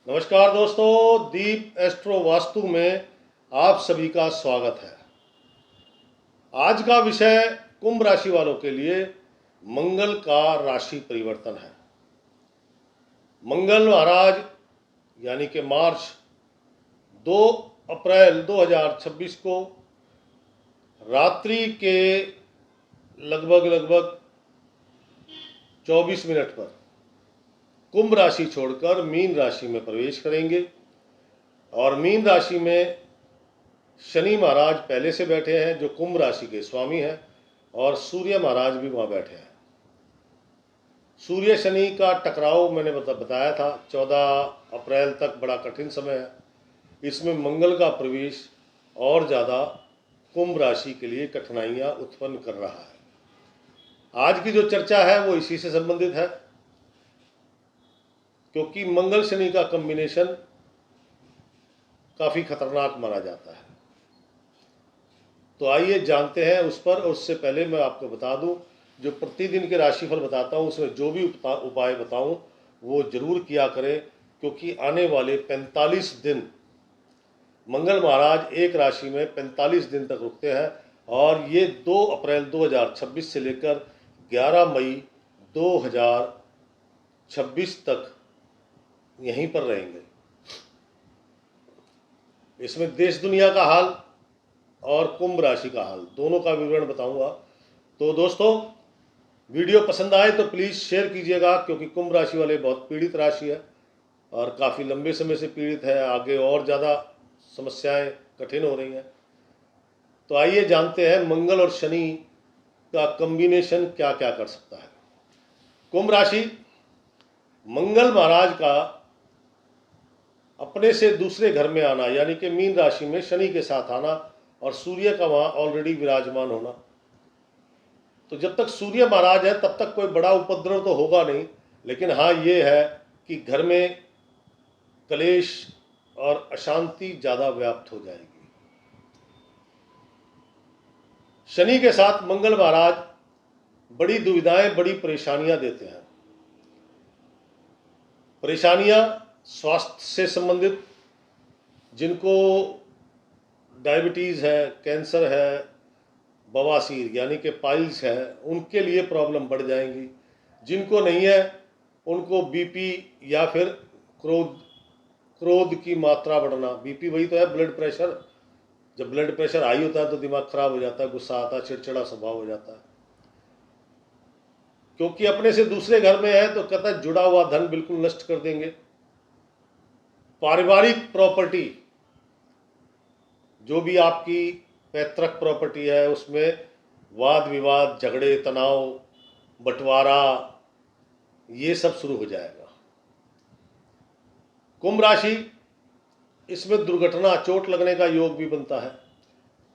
नमस्कार दोस्तों, दीप एस्ट्रो वास्तु में आप सभी का स्वागत है। आज का विषय कुंभ राशि वालों के लिए मंगल का राशि परिवर्तन है। मंगल महाराज यानी कि मार्च 2 अप्रैल 2026 को रात्रि के लगभग 24 मिनट पर कुंभ राशि छोड़कर मीन राशि में प्रवेश करेंगे और मीन राशि में शनि महाराज पहले से बैठे हैं जो कुंभ राशि के स्वामी हैं और सूर्य महाराज भी वहाँ बैठे हैं। सूर्य शनि का टकराव मैंने बताया था 14 अप्रैल तक बड़ा कठिन समय है। इसमें मंगल का प्रवेश और ज़्यादा कुंभ राशि के लिए कठिनाइयाँ उत्पन्न कर रहा है। आज की जो चर्चा है वो इसी से संबंधित है, क्योंकि मंगल शनि का कॉम्बिनेशन काफ़ी खतरनाक माना जाता है। तो आइए जानते हैं उस पर। और उससे पहले मैं आपको बता दूं, जो प्रतिदिन के राशिफल बताता हूं उसमें जो भी उपाय बताऊं वो जरूर किया करें, क्योंकि आने वाले 45 दिन मंगल महाराज एक राशि में 45 दिन तक रुकते हैं और ये 2 अप्रैल 2026 से लेकर 11 मई 2026 तक यहीं पर रहेंगे। इसमें देश दुनिया का हाल और कुंभ राशि का हाल दोनों का विवरण बताऊंगा। तो दोस्तों, वीडियो पसंद आए तो प्लीज़ शेयर कीजिएगा, क्योंकि कुंभ राशि वाले बहुत पीड़ित राशि है और काफ़ी लंबे समय से पीड़ित है। आगे और ज़्यादा समस्याएं कठिन हो रही हैं। तो आइए जानते हैं मंगल और शनि का कॉम्बिनेशन क्या क्या कर सकता है। कुंभ राशि, मंगल महाराज का अपने से दूसरे घर में आना यानी कि मीन राशि में शनि के साथ आना और सूर्य का वहाँ ऑलरेडी विराजमान होना। तो जब तक सूर्य महाराज है तब तक कोई बड़ा उपद्रव तो होगा नहीं, लेकिन हाँ ये है कि घर में कलेश और अशांति ज़्यादा व्याप्त हो जाएगी। शनि के साथ मंगल महाराज बड़ी दुविधाएं, बड़ी परेशानियां देते हैं। परेशानियां स्वास्थ्य से संबंधित, जिनको डायबिटीज़ है, कैंसर है, बवासीर यानी कि पाइल्स है, उनके लिए प्रॉब्लम बढ़ जाएंगी। जिनको नहीं है उनको बीपी या फिर क्रोध की मात्रा बढ़ना। बीपी वही तो है, ब्लड प्रेशर। जब ब्लड प्रेशर हाई होता है तो दिमाग खराब हो जाता है, गुस्सा आता है, चिड़चिड़ा स्वभाव हो जाता है। क्योंकि अपने से दूसरे घर में है तो कहता है जुड़ा हुआ धन बिल्कुल नष्ट कर देंगे। पारिवारिक प्रॉपर्टी, जो भी आपकी पैतृक प्रॉपर्टी है, उसमें वाद विवाद, झगड़े, तनाव, बंटवारा, ये सब शुरू हो जाएगा। कुंभ राशि, इसमें दुर्घटना, चोट लगने का योग भी बनता है।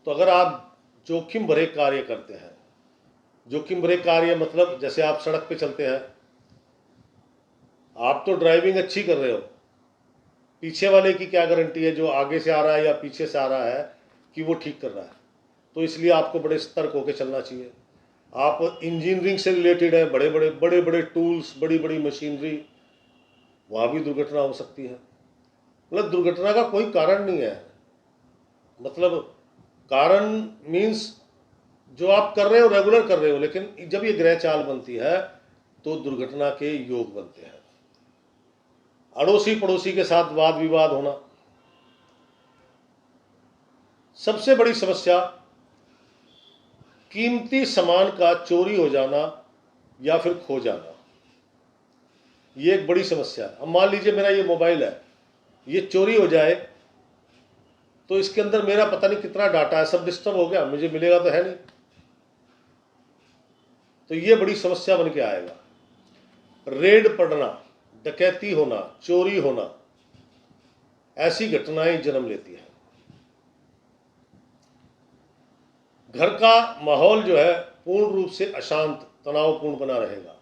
तो अगर आप जोखिम भरे कार्य करते हैं, जोखिम भरे कार्य मतलब जैसे आप सड़क पे चलते हैं, आप तो ड्राइविंग अच्छी कर रहे हो, पीछे वाले की क्या गारंटी है जो आगे से आ रहा है या पीछे से आ रहा है कि वो ठीक कर रहा है। तो इसलिए आपको बड़े सतर्क होकर चलना चाहिए। आप इंजीनियरिंग से रिलेटेड है, बड़े बड़े टूल्स, बड़ी बड़ी मशीनरी, वहाँ भी दुर्घटना हो सकती है। मतलब दुर्घटना का कोई कारण नहीं है। मतलब कारण मीन्स जो आप कर रहे हो रेगुलर कर रहे हो, लेकिन जब ये ग्रह चाल बनती है तो दुर्घटना के योग बनते हैं। अड़ोसी पड़ोसी के साथ वाद विवाद होना। सबसे बड़ी समस्या कीमती सामान का चोरी हो जाना या फिर खो जाना, ये एक बड़ी समस्या है। अब मान लीजिए मेरा ये मोबाइल है, ये चोरी हो जाए तो इसके अंदर मेरा पता नहीं कितना डाटा है, सब डिस्टर्ब हो गया, मुझे मिलेगा तो है नहीं। तो ये बड़ी समस्या बन के आएगा। रेड पड़ना, डकैती होना, चोरी होना, ऐसी घटनाएं जन्म लेती हैं। घर का माहौल जो है पूर्ण रूप से अशांत, तनावपूर्ण बना रहेगा।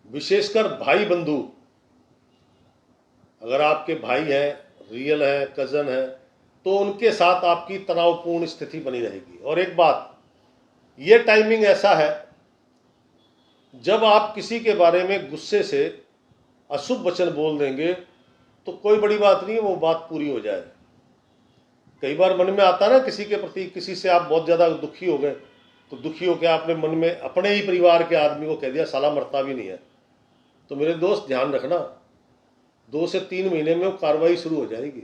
विशेषकर भाई बंधु, अगर आपके भाई हैं, रियल हैं, कज़न हैं, तो उनके साथ आपकी तनावपूर्ण स्थिति बनी रहेगी। और एक बात, ये टाइमिंग ऐसा है जब आप किसी के बारे में गुस्से से अशुभ वचन बोल देंगे तो कोई बड़ी बात नहीं है, वो बात पूरी हो जाए। कई बार मन में आता ना किसी के प्रति, किसी से आप बहुत ज़्यादा दुखी हो गए, तो दुखी होकर आपने मन में अपने ही परिवार के आदमी को कह दिया साला मरता भी नहीं है, तो मेरे दोस्त ध्यान रखना 2 से 3 महीने में वो कार्रवाई शुरू हो जाएगी।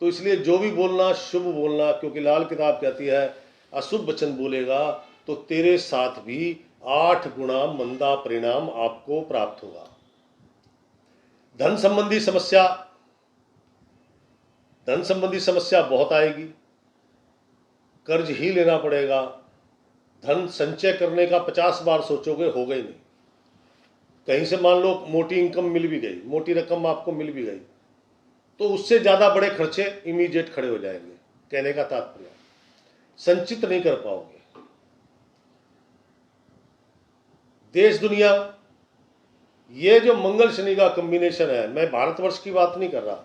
तो इसलिए जो भी बोलना शुभ बोलना, क्योंकि लाल किताब कहती है अशुभ वचन बोलेगा तो तेरे साथ भी 8 गुना मंदा परिणाम आपको प्राप्त होगा। धन संबंधी समस्या बहुत आएगी, कर्ज ही लेना पड़ेगा। धन संचय करने का 50 बार सोचोगे, होगा ही नहीं। कहीं से मान लो मोटी इनकम मिल भी गई, मोटी रकम आपको मिल भी गई, तो उससे ज़्यादा बड़े खर्चे इमीडिएट खड़े हो जाएंगे। कहने का तात्पर्य संचित नहीं कर पाओगे। देश दुनिया, ये जो मंगल शनि का कॉम्बिनेशन है, मैं भारतवर्ष की बात नहीं कर रहा,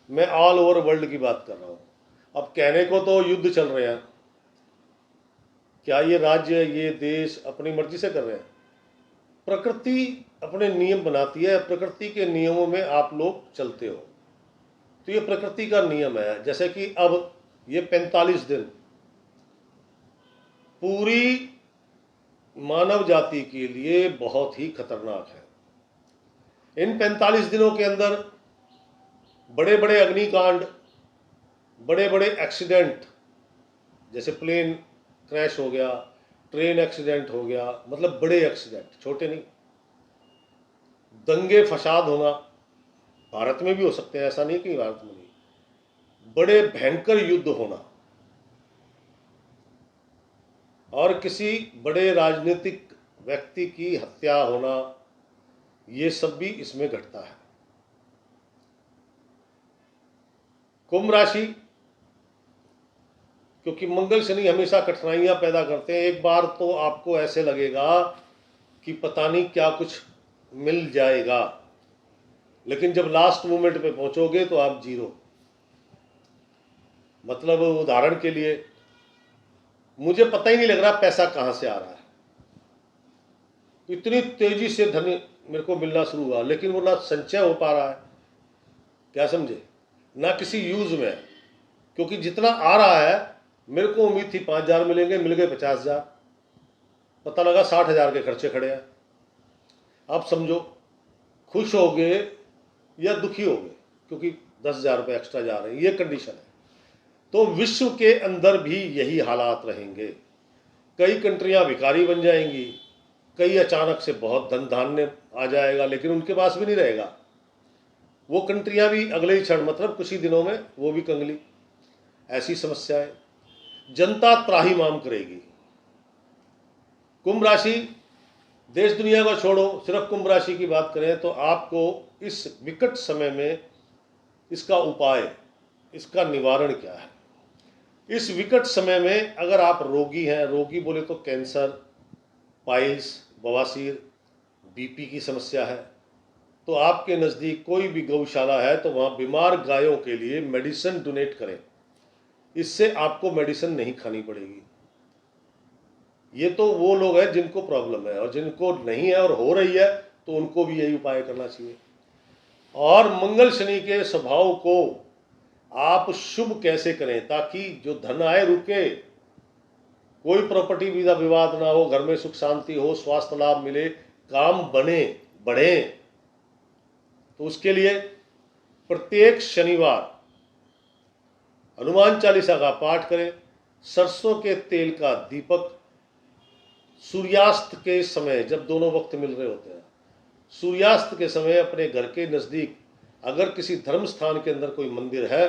मैं ऑल ओवर वर्ल्ड की बात कर रहा हूँ। अब कहने को तो युद्ध चल रहे हैं, क्या ये राज्य ये देश अपनी मर्जी से कर रहे हैं? प्रकृति अपने नियम बनाती है, प्रकृति के नियमों में आप लोग चलते हो, तो ये प्रकृति का नियम है। जैसे कि अब ये 45 दिन पूरी मानव जाति के लिए बहुत ही खतरनाक है। इन 45 दिनों के अंदर बड़े बड़े अग्निकांड, बड़े बड़े एक्सीडेंट, जैसे प्लेन क्रैश हो गया, ट्रेन एक्सीडेंट हो गया, मतलब बड़े एक्सीडेंट, छोटे नहीं। दंगे फसाद होना, भारत में भी हो सकते हैं, ऐसा नहीं कि भारत में नहीं। बड़े भयंकर युद्ध होना और किसी बड़े राजनीतिक व्यक्ति की हत्या होना, ये सब भी इसमें घटता है। कुंभ राशि, क्योंकि मंगल शनि हमेशा कठिनाइयां पैदा करते हैं। एक बार तो आपको ऐसे लगेगा कि पता नहीं क्या कुछ मिल जाएगा, लेकिन जब लास्ट मोमेंट पे पहुंचोगे तो आप जीरो। मतलब उदाहरण के लिए, मुझे पता ही नहीं लग रहा पैसा कहां से आ रहा है, इतनी तेजी से धन मेरे को मिलना शुरू हुआ, लेकिन वो ना संचय हो पा रहा है, क्या समझे, ना किसी यूज में, क्योंकि जितना आ रहा है, मेरे को उम्मीद थी 5,000 मिलेंगे, मिल गए 50,000, पता लगा 60,000 के खर्चे खड़े हैं। आप समझो खुश हो गए या दुखी हो गए, क्योंकि 10,000 रुपये एक्स्ट्रा जा रहे हैं, ये कंडीशन है। तो विश्व के अंदर भी यही हालात रहेंगे। कई कंट्रियां भिखारी बन जाएंगी, कई अचानक से बहुत धन धान्य आ जाएगा, लेकिन उनके पास भी नहीं रहेगा। वो कंट्रियां भी अगले ही क्षण, मतलब कुछ ही दिनों में वो भी कंगली। ऐसी समस्या है, जनता त्राहिमाम करेगी। कुंभ राशि, देश दुनिया को छोड़ो, सिर्फ कुंभ राशि की बात करें तो आपको इस विकट समय में इसका उपाय, इसका निवारण क्या है? इस विकट समय में अगर आप रोगी हैं, रोगी बोले तो कैंसर, पाइल्स, बवासीर, बीपी की समस्या है, तो आपके नज़दीक कोई भी गौशाला है तो वहाँ बीमार गायों के लिए मेडिसिन डोनेट करें। इससे आपको मेडिसिन नहीं खानी पड़ेगी। ये तो वो लोग हैं जिनको प्रॉब्लम है, और जिनको नहीं है और हो रही है तो उनको भी यही उपाय करना चाहिए। और मंगल शनि के स्वभाव को आप शुभ कैसे करें ताकि जो धन आए रुके, कोई प्रॉपर्टी विवाद ना हो, घर में सुख शांति हो, स्वास्थ्य लाभ मिले, काम बने बढ़े, तो उसके लिए प्रत्येक शनिवार हनुमान चालीसा का पाठ करें। सरसों के तेल का दीपक सूर्यास्त के समय, जब दोनों वक्त मिल रहे होते हैं, सूर्यास्त के समय अपने घर के नज़दीक अगर किसी धर्म स्थान के अंदर कोई मंदिर है,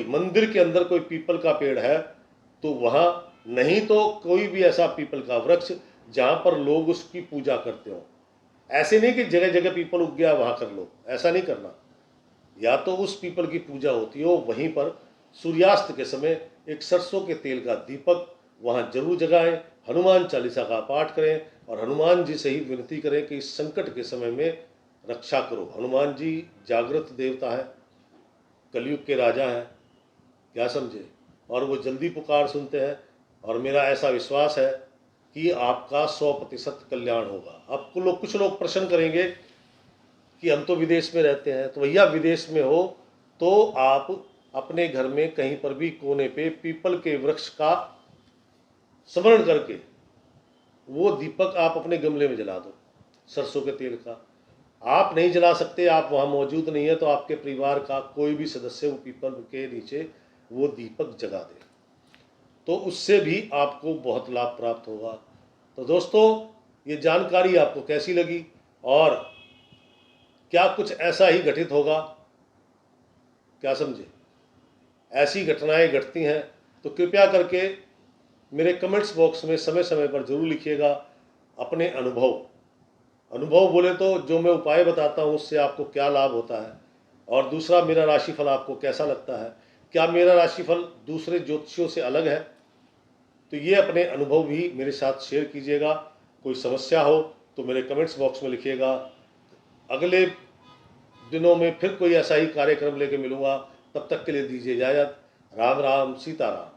मंदिर के अंदर कोई पीपल का पेड़ है तो वहाँ, नहीं तो कोई भी ऐसा पीपल का वृक्ष जहाँ पर लोग उसकी पूजा करते हो। ऐसे नहीं कि जगह जगह पीपल उग गया वहाँ कर लो, ऐसा नहीं करना। या तो उस पीपल की पूजा होती हो, वहीं पर सूर्यास्त के समय एक सरसों के तेल का दीपक वहाँ जरूर जगाएं, हनुमान चालीसा का पाठ करें और हनुमान जी से ही विनती करें कि इस संकट के समय में रक्षा करो। हनुमान जी जागृत देवता है, कलयुग के राजा हैं, क्या समझे, और वो जल्दी पुकार सुनते हैं। और मेरा ऐसा विश्वास है कि आपका 100% कल्याण होगा। अब कुछ लोग प्रश्न करेंगे कि हम तो विदेश में रहते हैं, तो भैया विदेश में हो तो आप अपने घर में कहीं पर भी कोने पे पीपल के वृक्ष का स्मरण करके वो दीपक आप अपने गमले में जला दो, सरसों के तेल का। आप नहीं जला सकते, आप वहाँ मौजूद नहीं है, तो आपके परिवार का कोई भी सदस्य वो पीपल के नीचे वो दीपक जगा दे, तो उससे भी आपको बहुत लाभ प्राप्त होगा। तो दोस्तों, ये जानकारी आपको कैसी लगी और क्या कुछ ऐसा ही घटित होगा? क्या समझे? ऐसी घटनाएं घटती हैं तो कृपया करके मेरे कमेंट्स बॉक्स में समय समय पर जरूर लिखिएगा अपने अनुभव बोले तो जो मैं उपाय बताता हूँ उससे आपको क्या लाभ होता है, और दूसरा मेरा राशिफल आपको कैसा लगता है, क्या मेरा राशिफल दूसरे ज्योतिषियों से अलग है? तो ये अपने अनुभव भी मेरे साथ शेयर कीजिएगा। कोई समस्या हो तो मेरे कमेंट्स बॉक्स में लिखिएगा। अगले दिनों में फिर कोई ऐसा ही कार्यक्रम लेके मिलूँगा, तब तक के लिए दीजिए इजाज़त। राम राम, सीताराम।